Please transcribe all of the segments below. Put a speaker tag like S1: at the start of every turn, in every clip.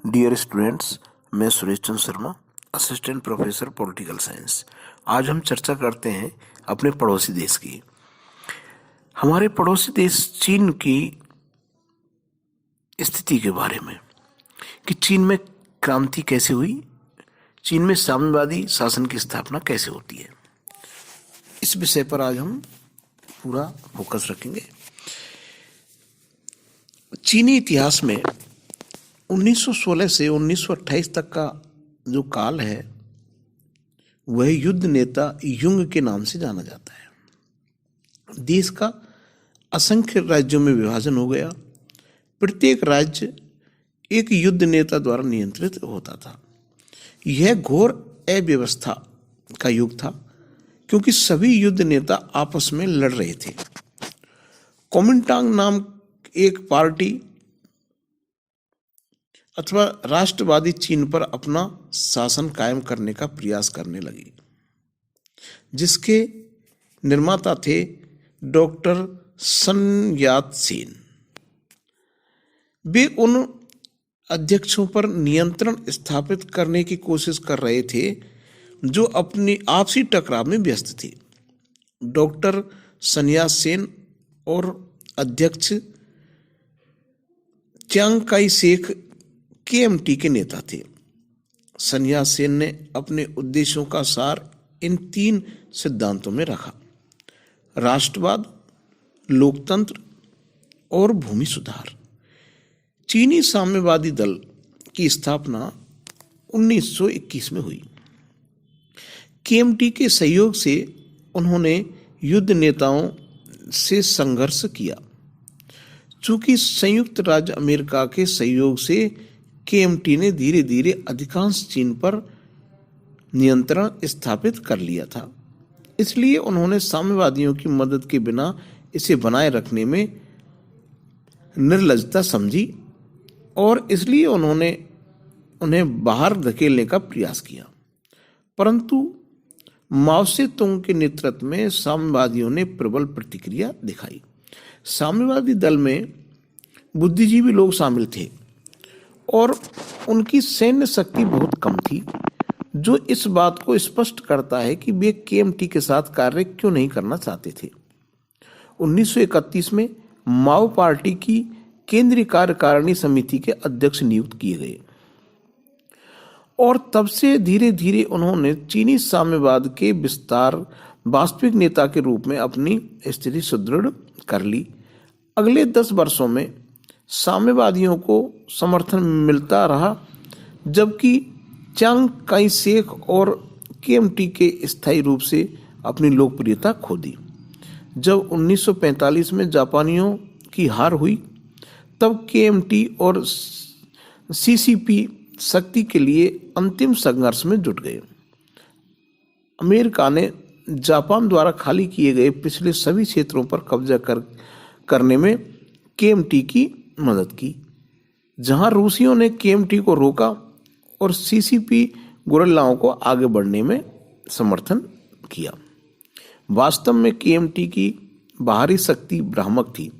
S1: Dear students, मैं Suresh Chandra Sharma, assistant professor political science. आज हम चर्चा करते हैं अपने पड़ोसी देश की। हमारे पड़ोसी देश चीन की स्थिति के बारे में कि चीन में क्रांति कैसे हुई, चीन में साम्यवादी शासन की स्थापना कैसे होती है। इस विषय पर आज हम पूरा फोकस रखेंगे। चीनी इतिहास में 1916 से 1928 तक का जो काल है वह युद्ध नेता युंग के नाम से जाना जाता है। देश का असंख्य राज्यों में विभाजन हो गया। प्रत्येक राज्य एक युद्ध नेता द्वारा नियंत्रित होता था। यह घोर अव्यवस्था का युग था क्योंकि सभी युद्ध नेता आपस में लड़ रहे थे। कोमिंटांग नाम एक पार्टी अथवा राष्ट्रवादी चीन पर अपना शासन कायम करने का प्रयास करने लगी, जिसके निर्माता थे डॉक्टर सन यात सेन। वे उन अध्यक्षों पर नियंत्रण स्थापित करने की कोशिश कर रहे थे जो अपनी आपसी टकराव में व्यस्त थे। डॉक्टर सन यात सेन और अध्यक्ष च्यांग काई शेक केएमटी के नेता थे। सन यात सेन ने अपने उद्देश्यों का सार इन तीन सिद्धांतों में रखा: राष्ट्रवाद, लोकतंत्र और भूमि सुधार। चीनी साम्यवादी दल की स्थापना 1921 में हुई। केएमटी के सहयोग से उन्होंने युद्ध नेताओं से संघर्ष किया। चूंकि संयुक्त राज्य अमेरिका के सहयोग से केएमटी ने धीरे धीरे अधिकांश चीन पर नियंत्रण स्थापित कर लिया था, इसलिए उन्होंने साम्यवादियों की मदद के बिना इसे बनाए रखने में निर्लजता समझी और इसलिए उन्होंने उन्हें बाहर धकेलने का प्रयास किया। परंतु माओ से तुंग के नेतृत्व में साम्यवादियों ने प्रबल प्रतिक्रिया दिखाई। साम्यवादी दल में बुद्धिजीवी लोग शामिल थे और उनकी सैन्य शक्ति बहुत कम थी, जो इस बात को स्पष्ट करता है कि वे केएमटी के साथ कार्य क्यों नहीं करना चाहते थे। 1931 में माओ पार्टी की केंद्रीय कार्यकारिणी समिति के अध्यक्ष नियुक्त किए गए और तब से धीरे धीरे उन्होंने चीनी साम्यवाद के विस्तार वास्तविक नेता के रूप में अपनी स्थिति सुदृढ़ कर ली। अगले 10 वर्षों में साम्यवादियों को समर्थन मिलता रहा, जबकि च्यांग काई शेक और केएमटी के स्थायी रूप से अपनी लोकप्रियता खो दी। जब 1945 में जापानियों की हार हुई, तब केएमटी और सीसीपी शक्ति के लिए अंतिम संघर्ष में जुट गए। अमेरिका ने जापान द्वारा खाली किए गए पिछले सभी क्षेत्रों पर कब्जा करने में केएमटी की मदद की, जहां रूसियों ने केएमटी को रोका और सीसीपी गुरिल्लाओं को आगे बढ़ने में समर्थन किया। वास्तव में केएमटी की बाहरी शक्ति भ्रामक थी।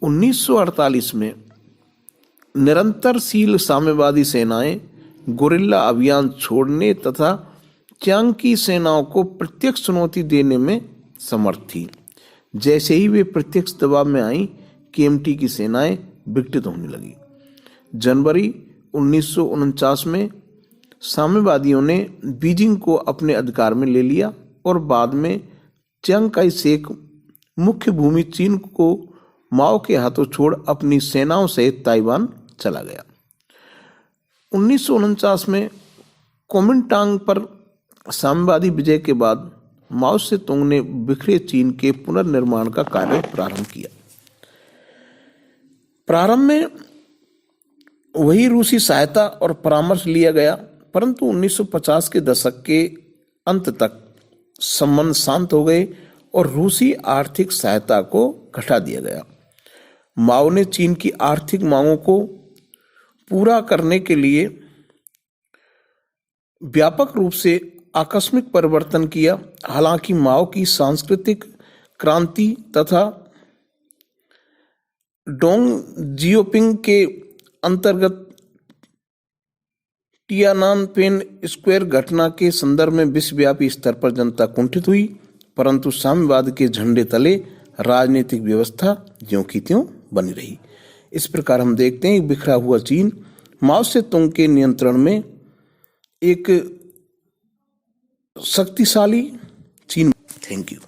S1: 1948 में निरंतरशील साम्यवादी सेनाएं गुरिल्ला अभियान छोड़ने तथा च्यांग की सेनाओं को प्रत्यक्ष चुनौती देने में समर्थ थी। जैसे ही वे प्रत्यक्ष दबाव में आईं, केएमटी की सेनाएं विघटित होने लगी। जनवरी 1949 में साम्यवादियों ने बीजिंग को अपने अधिकार में ले लिया और बाद में च्यांग काई शेक मुख्य भूमि चीन को माओ के हाथों छोड़ अपनी सेनाओं सहित ताइवान चला गया। 1949 में कोमिंटांग पर साम्यवादी विजय के बाद माओ से तुंग ने बिखरे चीन के पुनर्निर्माण का कार्य प्रारंभ किया। प्रारंभ में वही रूसी सहायता और परामर्श लिया गया, परंतु 1950 के दशक के अंत तक संबंध शांत हो गए और रूसी आर्थिक सहायता को घटा दिया गया। माओ ने चीन की आर्थिक मांगों को पूरा करने के लिए व्यापक रूप से आकस्मिक परिवर्तन किया। हालांकि माओ की सांस्कृतिक क्रांति तथा डोंग जियोपिंग के अंतर्गत टियानानमेन स्क्वायर घटना के संदर्भ में विश्वव्यापी स्तर पर जनता कुंठित हुई, परंतु साम्यवाद के झंडे तले राजनीतिक व्यवस्था ज्यों की त्यों बनी रही। इस प्रकार हम देखते हैं बिखरा हुआ चीन माओ से तुंग के नियंत्रण में एक शक्तिशाली चीन। Thank you.